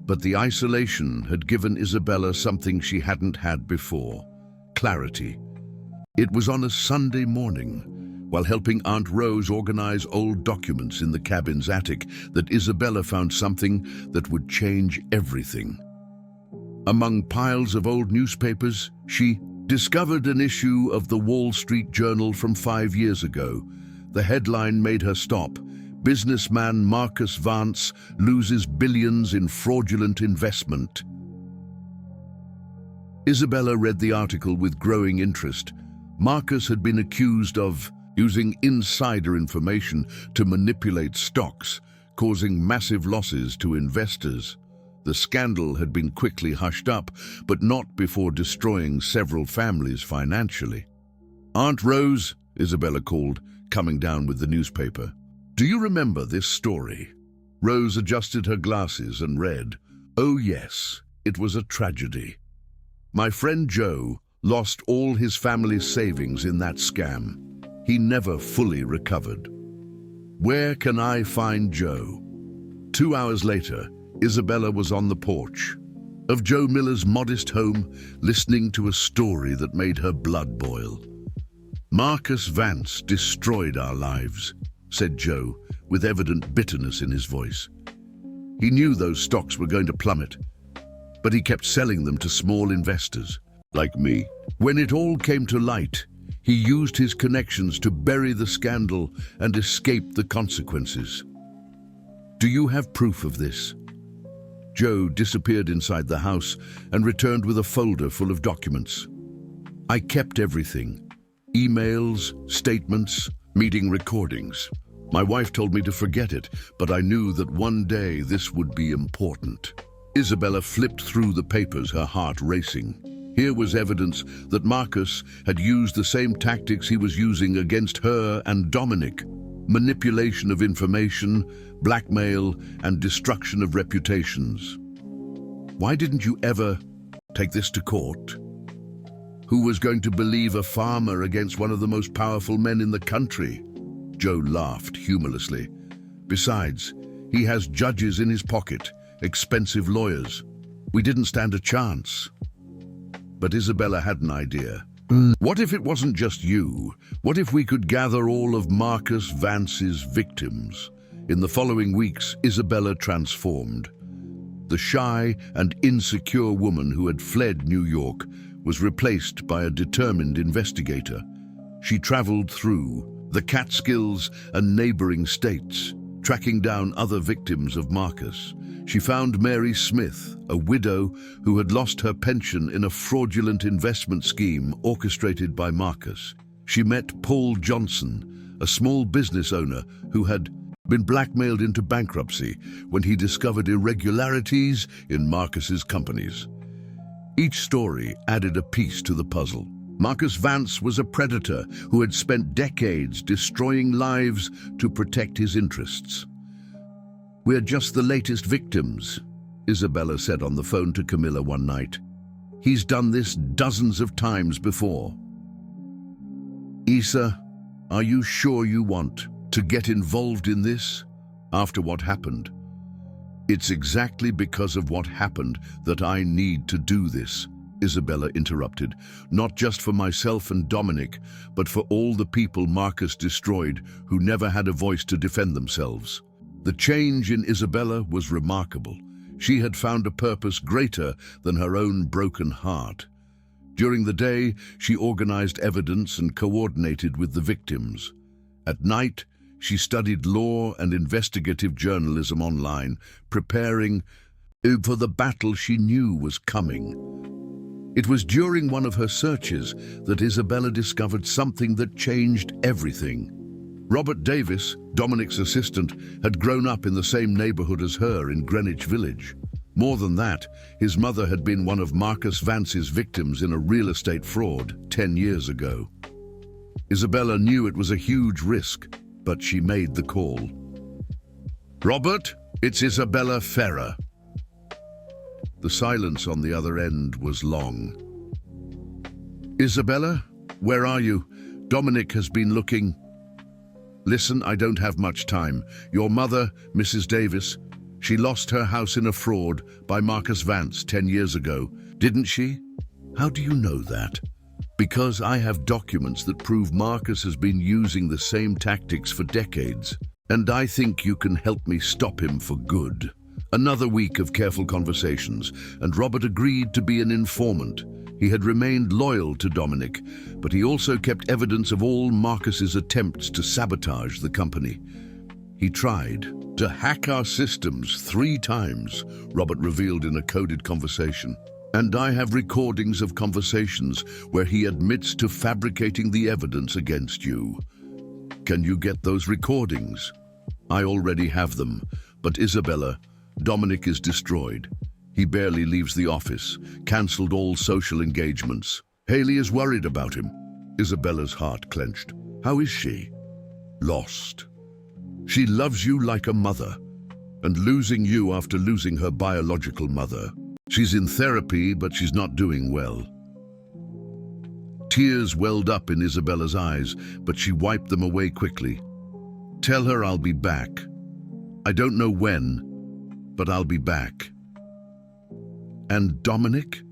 But the isolation had given Isabella something she hadn't had before: clarity. It was on a Sunday morning, while helping Aunt Rose organize old documents in the cabin's attic, that Isabella found something that would change everything. Among piles of old newspapers, she discovered an issue of the Wall Street Journal from 5 years ago. The headline made her stop. Businessman Marcus Vance loses billions in fraudulent investment. Isabella read the article with growing interest. Marcus had been accused of using insider information to manipulate stocks, causing massive losses to investors. The scandal had been quickly hushed up, but not before destroying several families financially. "Aunt Rose," Isabella called, coming down with the newspaper. "Do you remember this story?" Rose adjusted her glasses and read, "Oh yes, it was a tragedy. My friend Joe lost all his family's savings in that scam. He never fully recovered. Where can I find Joe?" 2 hours later, Isabella was on the porch of Joe Miller's modest home, listening to a story that made her blood boil. "Marcus Vance destroyed our lives," said Joe, with evident bitterness in his voice. "He knew those stocks were going to plummet, but he kept selling them to small investors, like me. When it all came to light, he used his connections to bury the scandal and escape the consequences. Do you have proof of this?" Joe disappeared inside the house and returned with a folder full of documents. "I kept everything. Emails, statements, meeting recordings. My wife told me to forget it, but I knew that one day this would be important." Isabella flipped through the papers, her heart racing. Here was evidence that Marcus had used the same tactics he was using against her and Dominic: manipulation of information, blackmail, and destruction of reputations. Why didn't you ever take this to court? Who was going to believe a farmer against one of the most powerful men in the country? Joe laughed humorlessly. Besides, he has judges in his pocket, expensive lawyers. We didn't stand a chance. But Isabella had an idea. What if it wasn't just you? What if we could gather all of Marcus Vance's victims? In the following weeks, Isabella transformed. The shy and insecure woman who had fled New York was replaced by a determined investigator. She traveled through the Catskills and neighboring states, tracking down other victims of Marcus. She found Mary Smith, a widow who had lost her pension in a fraudulent investment scheme orchestrated by Marcus. She met Paul Johnson, a small business owner who had been blackmailed into bankruptcy when he discovered irregularities in Marcus's companies. Each story added a piece to the puzzle. Marcus Vance was a predator who had spent decades destroying lives to protect his interests. "We're just the latest victims," Isabella said on the phone to Camilla one night. "He's done this dozens of times before." "Isa, are you sure you want to get involved in this after what happened?" "It's exactly because of what happened that I need to do this," Isabella interrupted. "Not just for myself and Dominic, but for all the people Marcus destroyed who never had a voice to defend themselves." The change in Isabella was remarkable. She had found a purpose greater than her own broken heart. During the day, she organized evidence and coordinated with the victims. At night, she studied law and investigative journalism online, preparing for the battle she knew was coming. It was during one of her searches that Isabella discovered something that changed everything. Robert Davis, Dominic's assistant, had grown up in the same neighborhood as her in Greenwich Village. More than that, his mother had been one of Marcus Vance's victims in a real estate fraud 10 years ago. Isabella knew it was a huge risk, but she made the call. "Robert, it's Isabella Ferrer." The silence on the other end was long. "Isabella, where are you? Dominic has been looking." "Listen, I don't have much time. Your mother, Mrs. Davis, she lost her house in a fraud by Marcus Vance 10 years ago. Didn't she?" "How do you know that?" "Because I have documents that prove Marcus has been using the same tactics for decades, and I think you can help me stop him for good." Another week of careful conversations, and Robert agreed to be an informant. He had remained loyal to Dominic, but he also kept evidence of all Marcus's attempts to sabotage the company. "He tried to hack our systems 3 times, Robert revealed in a coded conversation. "And I have recordings of conversations where he admits to fabricating the evidence against you." "Can you get those recordings?" "I already have them, but Isabella, Dominic is destroyed. He barely leaves the office, cancelled all social engagements. Haley is worried about him." Isabella's heart clenched. "How is she?" "Lost. She loves you like a mother, and losing you after losing her biological mother. She's in therapy, but she's not doing well." Tears welled up in Isabella's eyes, but she wiped them away quickly. "Tell her I'll be back. I don't know when, but I'll be back." "And Dominic?"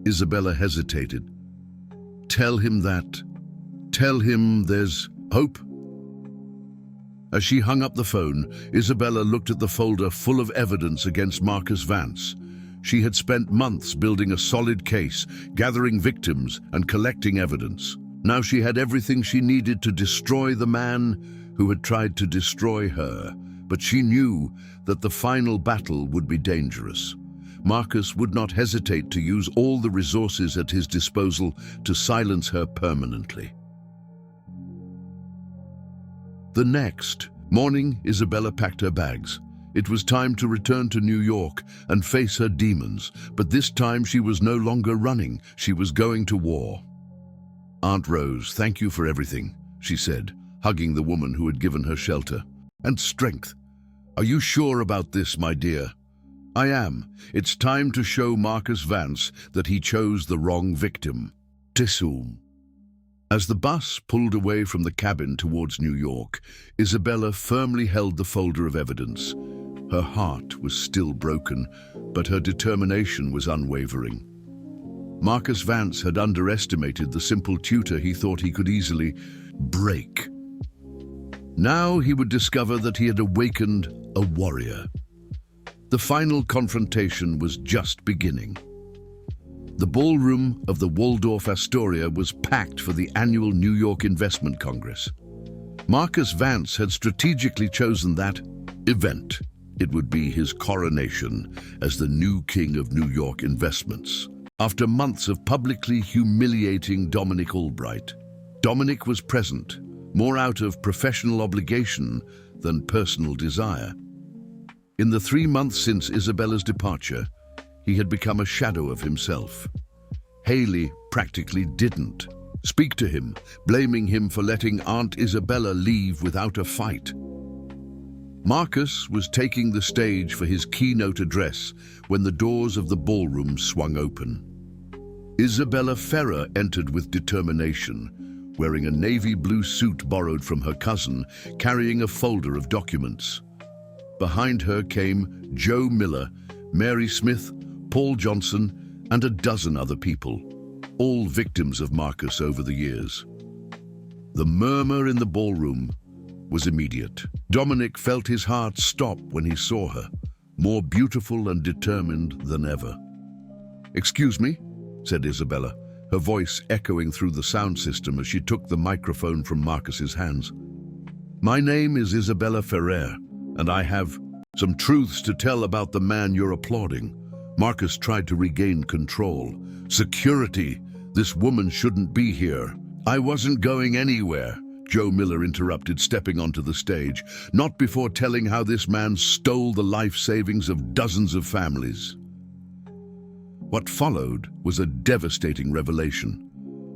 Isabella hesitated. "Tell him that. Tell him there's hope." As she hung up the phone, Isabella looked at the folder full of evidence against Marcus Vance. She had spent months building a solid case, gathering victims and collecting evidence. Now she had everything she needed to destroy the man who had tried to destroy her, but she knew that the final battle would be dangerous. Marcus would not hesitate to use all the resources at his disposal to silence her permanently. The next morning, Isabella packed her bags. It was time to return to New York and face her demons, but this time she was no longer running, she was going to war. "Aunt Rose, thank you for everything," she said, hugging the woman who had given her shelter. "And strength. Are you sure about this, my dear?" "I am. It's time to show Marcus Vance that he chose the wrong victim." Tissoum. As the bus pulled away from the cabin towards New York, Isabella firmly held the folder of evidence. Her heart was still broken, but her determination was unwavering. Marcus Vance had underestimated the simple tutor he thought he could easily break. Now he would discover that he had awakened a warrior. The final confrontation was just beginning. The ballroom of the Waldorf Astoria was packed for the annual New York Investment Congress. Marcus Vance had strategically chosen that event. It would be his coronation as the new king of New York investments. After months of publicly humiliating Dominic Albright, Dominic was present, more out of professional obligation than personal desire. In the 3 months since Isabella's departure, he had become a shadow of himself. Haley practically didn't speak to him, blaming him for letting Aunt Isabella leave without a fight. Marcus was taking the stage for his keynote address when the doors of the ballroom swung open. Isabella Ferrer entered with determination, wearing a navy blue suit borrowed from her cousin, carrying a folder of documents. Behind her came Joe Miller, Mary Smith, Paul Johnson, and a dozen other people, all victims of Marcus over the years. The murmur in the ballroom was immediate. Dominic felt his heart stop when he saw her, more beautiful and determined than ever. "Excuse me," said Isabella, her voice echoing through the sound system as she took the microphone from Marcus's hands. "My name is Isabella Ferrer, and I have some truths to tell about the man you're applauding." Marcus tried to regain control. "Security! This woman shouldn't be here." "I wasn't going anywhere," Joe Miller interrupted, stepping onto the stage, "not before telling how this man stole the life savings of dozens of families." What followed was a devastating revelation.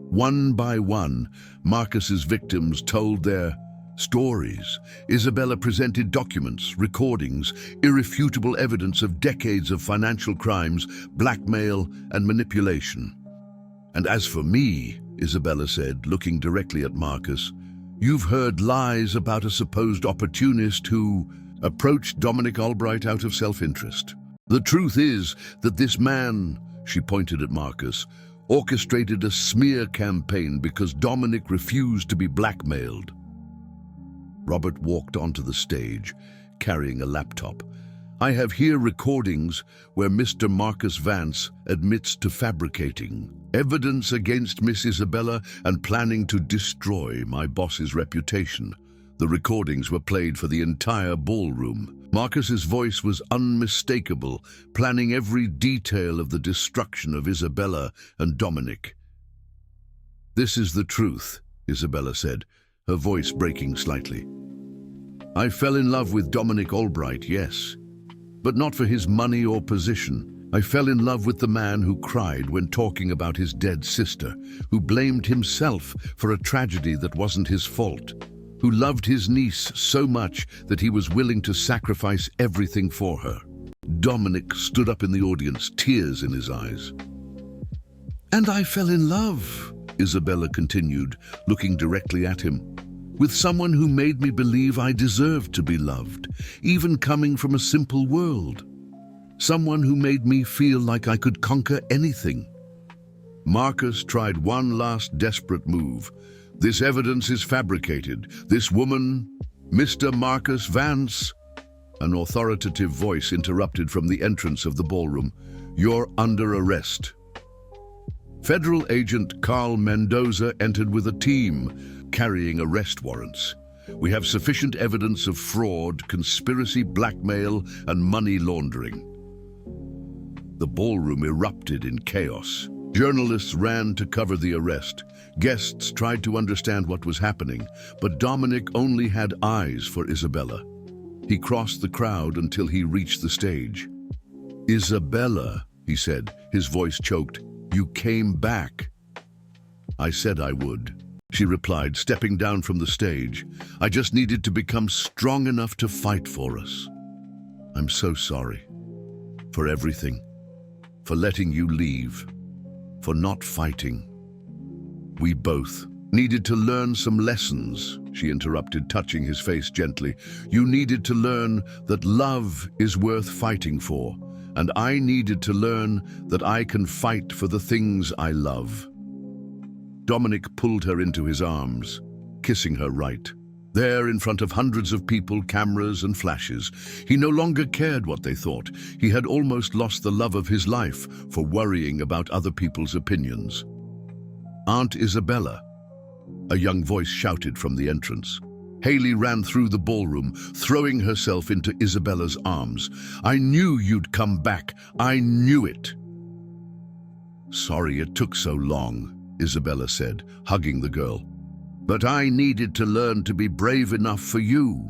One by one, Marcus's victims told their stories. Isabella presented documents, recordings, irrefutable evidence of decades of financial crimes, blackmail, and manipulation. "And as for me," Isabella said, looking directly at Marcus, "you've heard lies about a supposed opportunist who approached Dominic Albright out of self-interest. The truth is that this man," she pointed at Marcus, "orchestrated a smear campaign because Dominic refused to be blackmailed." Robert walked onto the stage, carrying a laptop. "I have here recordings where Mr. Marcus Vance admits to fabricating evidence against Miss Isabella and planning to destroy my boss's reputation." The recordings were played for the entire ballroom. Marcus's voice was unmistakable, planning every detail of the destruction of Isabella and Dominic. "This is the truth," Isabella said, her voice breaking slightly. "I fell in love with Dominic Albright, yes, but not for his money or position. I fell in love with the man who cried when talking about his dead sister, who blamed himself for a tragedy that wasn't his fault, who loved his niece so much that he was willing to sacrifice everything for her." Dominic stood up in the audience, tears in his eyes. "And I fell in love," Isabella continued, looking directly at him, "with someone who made me believe I deserved to be loved, even coming from a simple world. Someone who made me feel like I could conquer anything." Marcus tried one last desperate move. "This evidence is fabricated. This woman, Mr. Marcus Vance." An authoritative voice interrupted from the entrance of the ballroom. "You're under arrest." Federal agent Carl Mendoza entered with a team, carrying arrest warrants. "We have sufficient evidence of fraud, conspiracy, blackmail, and money laundering." The ballroom erupted in chaos. Journalists ran to cover the arrest. Guests tried to understand what was happening, but Dominic only had eyes for Isabella. He crossed the crowd until he reached the stage. "Isabella," he said, his voice choked, "you came back." "I said I would," she replied, stepping down from the stage. "I just needed to become strong enough to fight for us. I'm so sorry. For everything. For letting you leave. For not fighting. We both needed to learn some lessons," she interrupted, touching his face gently. "You needed to learn that love is worth fighting for, and I needed to learn that I can fight for the things I love." Dominic pulled her into his arms, kissing her right. There, in front of hundreds of people, cameras and flashes, he no longer cared what they thought. He had almost lost the love of his life for worrying about other people's opinions. "Aunt Isabella," a young voice shouted from the entrance. Haley ran through the ballroom, throwing herself into Isabella's arms. "I knew you'd come back. I knew it." "Sorry it took so long," Isabella said, hugging the girl. "But I needed to learn to be brave enough for you."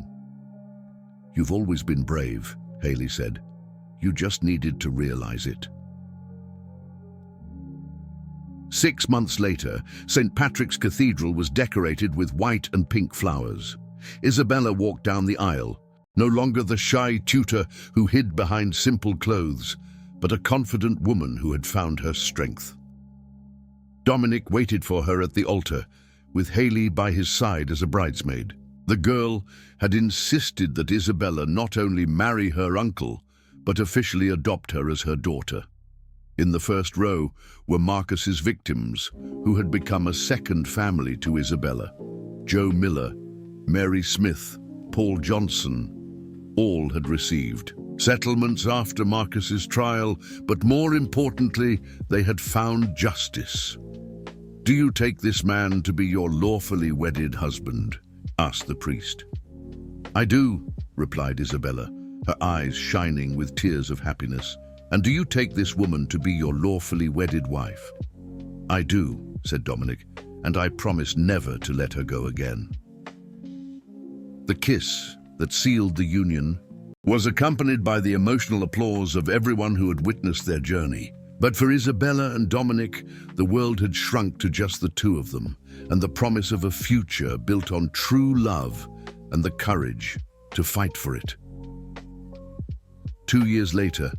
"You've always been brave," Haley said. "You just needed to realize it." 6 months later, St. Patrick's Cathedral was decorated with white and pink flowers. Isabella walked down the aisle, no longer the shy tutor who hid behind simple clothes, but a confident woman who had found her strength. Dominic waited for her at the altar, with Haley by his side as a bridesmaid. The girl had insisted that Isabella not only marry her uncle, but officially adopt her as her daughter. In the first row were Marcus's victims, who had become a second family to Isabella. Joe Miller, Mary Smith, Paul Johnson, all had received settlements after Marcus's trial, but more importantly, they had found justice. "Do you take this man to be your lawfully wedded husband?" asked the priest. "I do," replied Isabella, her eyes shining with tears of happiness. "And do you take this woman to be your lawfully wedded wife?" "I do," said Dominic, "and I promise never to let her go again." The kiss that sealed the union was accompanied by the emotional applause of everyone who had witnessed their journey. But for Isabella and Dominic, the world had shrunk to just the two of them, and the promise of a future built on true love and the courage to fight for it. 2 years later,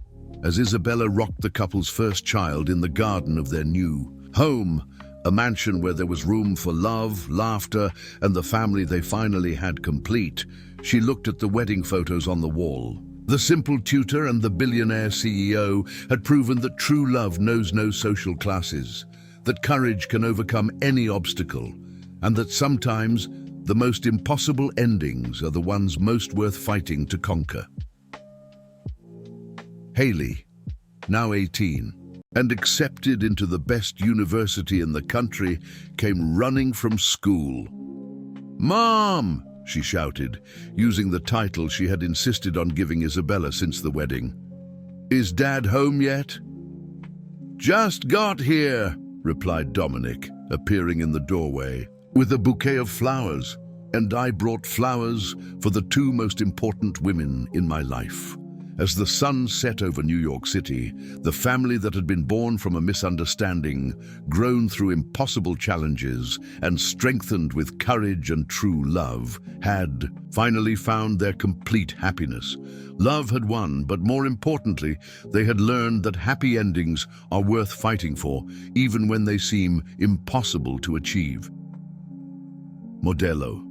as Isabella rocked the couple's first child in the garden of their new home, a mansion where there was room for love, laughter, and the family they finally had complete, she looked at the wedding photos on the wall. The simple tutor and the billionaire CEO had proven that true love knows no social classes, that courage can overcome any obstacle, and that sometimes the most impossible endings are the ones most worth fighting to conquer. Haley, now 18, and accepted into the best university in the country, came running from school. "Mom!" she shouted, using the title she had insisted on giving Isabella since the wedding. "Is Dad home yet?" "Just got here," replied Dominic, appearing in the doorway with a bouquet of flowers. "And I brought flowers for the two most important women in my life." As the sun set over New York City, the family that had been born from a misunderstanding, grown through impossible challenges, and strengthened with courage and true love, had finally found their complete happiness. Love had won, but more importantly, they had learned that happy endings are worth fighting for, even when they seem impossible to achieve. Modelo.